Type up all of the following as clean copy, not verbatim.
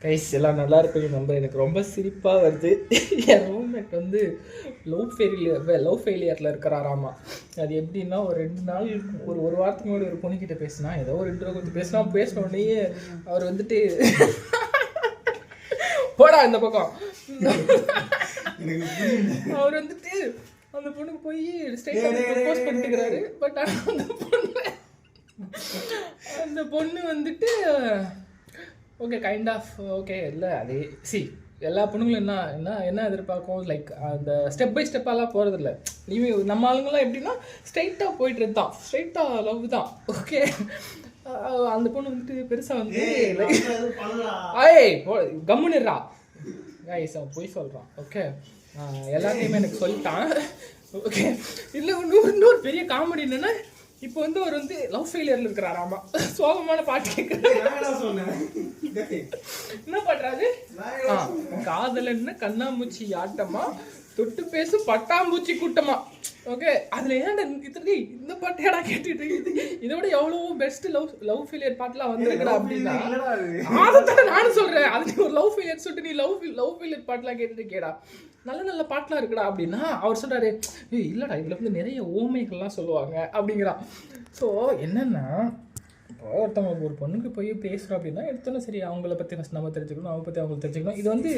Guys எல்லாம் நல்லா இருப்பீங்க நம்பர். எனக்கு ரொம்ப சிரிப்பாக வருது. என் ரூம்மேட் வந்து லவ் ஃபெயிலியரில் இருக்கிறாராமா. அது எப்படின்னா ஒரு 2 நாள் ஒரு வாரத்துக்கு முன்னாடி ஒரு பொண்ணுக்கிட்ட பேசினா, ஏதோ ஒரு இன்ட்ரோ கொடுத்து பேசின உடனே அவர் வந்துட்டு போடா இந்த பக்கம் அவர் வந்துட்டு அந்த பொண்ணுக்கு போய் ஸ்ட்ரைட்டாக ப்ரப்போஸ் பண்ணிட்டுக்கிறாரு. பட் அந்த பொண்ணு வந்துட்டு ஓகே கைண்ட் ஆஃப் ஓகே இல்லை அதே எல்லா பொண்ணுங்களும் என்ன எதிர்பார்க்கும், லைக் அந்த ஸ்டெப் பை ஸ்டெப்பாலாம் போகிறதில்ல. நம்ம ஆளுங்கெல்லாம் எப்படின்னா ஸ்ட்ரைட்டாக போயிட்டு இருந்தான், ஸ்ட்ரைட்டாக லவ் தான். ஓகே அந்த பொண்ணு வந்துட்டு பெருசாக வந்து கம்முன்னுறா கைஸ் அவன் போய் சொல்கிறான். ஓகே எல்லாத்தையுமே எனக்கு சொல்லிட்டான். ஓகே இல்லை இன்னொரு பெரிய காமெடி என்னென்னா, இப்போ வந்து அவர் வந்து லவ் ஃபெயிலியரில் இருக்கிறாராமா. சோகமான பாட்டு கேட்குறாரு. என்ன பண்ணுறாரு, காதலன்னு கண்ணாமூச்சி ஆட்டமா தொட்டு பேசு பட்டாம்பூச்சி கூட்டமா. ஓகே அதில் ஏன்டா இந்த பாட்டு ஏடா கேட்டுட்டு இதோட எவ்வளவோ பெஸ்ட் லவ் ஃபெயிலியர் பாட்டுலாம் வந்துருக்கா அப்படின்னா அதை நானும் சொல்கிறேன். அது நீ ஒரு லவ் ஃபெயிலியர் சொல்லிட்டு நீ லவ் ஃபெயிலியர் பாட்டுலாம் கேட்டுட்டு கேடா நல்ல பாட்டுலாம் இருக்குடா அப்படின்னா அவர் சொல்கிறாரு, இல்லைடா இதில் வந்து நிறைய ஓமைகள்லாம் சொல்லுவாங்க அப்படிங்கிறான். ஸோ என்னென்னா இப்போ ஒருத்தவங்க ஒரு பொண்ணுக்கு போய் பேசுகிறோம் அப்படின்னா எடுத்தோன்னே சரி அவங்கள பற்றி நம்ம தெரிஞ்சுக்கணும், அவங்க பற்றி அவங்களுக்கு தெரிஞ்சுக்கணும். இது வந்து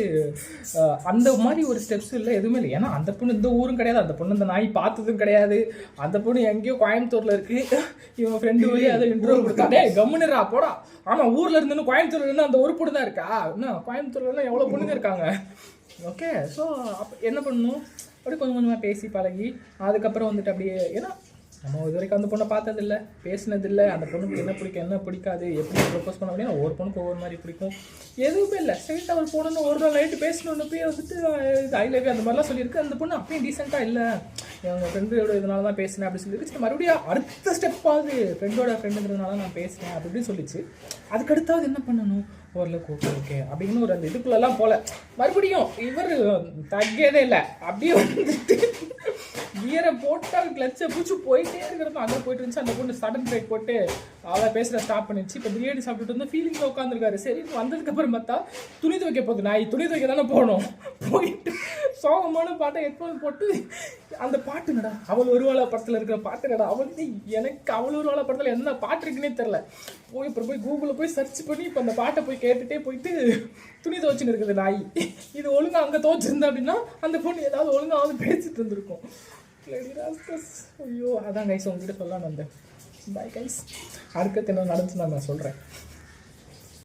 அந்த மாதிரி ஒரு ஸ்டெப்ஸ் இல்லை, எதுவுமே இல்லை. ஏன்னா அந்த பொண்ணு இந்த ஊரும் கிடையாது, அந்த பொண்ணு இந்த நாய் பார்த்ததும் கிடையாது, அந்த பொண்ணு எங்கேயோ கோயம்புத்தூரில் இருக்குது. இவன் ஃப்ரெண்டு போய் அதை இன்டர்வியூ கொடுத்தாடே கம்முன்னுறா போடா. ஆமாம் ஊரில் இருந்துன்னு கோயம்புத்தூர்ல இருந்து அந்த ஒரு பொண்ணு தான் இருக்கா, என்ன கோயம்புத்தூர்லாம் எவ்வளோ பொண்ணுங்க இருக்காங்க. ஓகே ஸோ அப்போ என்ன பண்ணணும், அப்படி கொஞ்சம் கொஞ்சமாக பேசி பழகி அதுக்கப்புறம் வந்துட்டு அப்படியே, ஏன்னா நம்ம இது வரைக்கும் அந்த பொண்ணை பார்த்ததில்லை, பேசினதில்லை, அந்த பொண்ணுக்கு என்ன பிடிக்கும் என்ன பிடிக்காது, எப்படி ப்ரப்போஸ் பண்ண அப்படின்னா ஒவ்வொரு பொண்ணுக்கு ஒவ்வொரு மாதிரி பிடிக்கும், எதுவுமே இல்லை. ஸ்ட்ரெயிட்டாக ஒரு பொண்ணு ஒரு நாள் நைட்டு பேசணுன்னு போய் வந்துட்டு ஐ லவ் யூ அந்த மாதிரிலாம் சொல்லியிருக்கு. அந்த பொண்ணு அப்பயும் டீசெண்டாக இல்லை, எங்கள் ஃப்ரெண்டோட இதனால தான் பேசினேன் அப்படி சொல்லியிருக்கு. சரி மறுபடியும் அடுத்த ஸ்டெப்பாவது ஃப்ரெண்டுங்கிறதுனால நான் பேசினேன் அப்படின்னு சொல்லிச்சு. அதுக்கடுத்தாவது என்ன பண்ணணும், ஓரளவுக்கு ஓகே அப்படின்னு ஒரு அந்த இதுக்குள்ளெல்லாம் போல மறுபடியும் இவர் தగ్గதே இல்லை. அப்படியே வந்துட்டு கியரை போட்டால் கிளச்சை பூச்சி போயிட்டே இருக்கிறப்ப அங்கே போயிட்டு இருந்துச்சு. அந்த பொண்ணு சடன் பிரேக் போட்டு அவளை பேசுகிற ஸ்டாப் பண்ணிச்சு. இப்போ பிரியாணி சாப்பிட்டுட்டு வந்து ஃபீலிங்கில் உட்காந்துருக்காரு. சரி வந்ததுக்கப்புறம் பார்த்தா துணி துவைக்க போகுது, நாய் துணி துவைக்க தானே போகணும். போயிட்டு சோகமான பாட்டை ஹெட்ஃபோன் போட்டு அந்த பாட்டுங்கடா அவள் ஒருவாளா படத்தில் இருக்கிற பாட்டுங்கடா அவளுக்கு எனக்கு அவள் ஒருவாளா படத்தில் என்ன பாட்டு இருக்குன்னே தெரில. அப்புறம் போய் கூகுளில் போய் சர்ச் பண்ணி இப்போ அந்த பாட்டை போய் கேட்டுகிட்டே போயிட்டு துணி துவைச்சின்னு இருக்குது நாய். இது ஒழுங்காக அங்கே துவைச்சிருந்தா அப்படின்னா அந்த பொண்ணு ஏதாவது ஒழுங்காவது பேசிட்டு இருந்திருக்கும். ஐயோ அதான் கைஸ் உங்ககிட்ட சொல்லலான்னு வந்தேன். பாய் கைஸ், அடுத்த என்ன நடந்துச்சு நான் சொல்கிறேன்.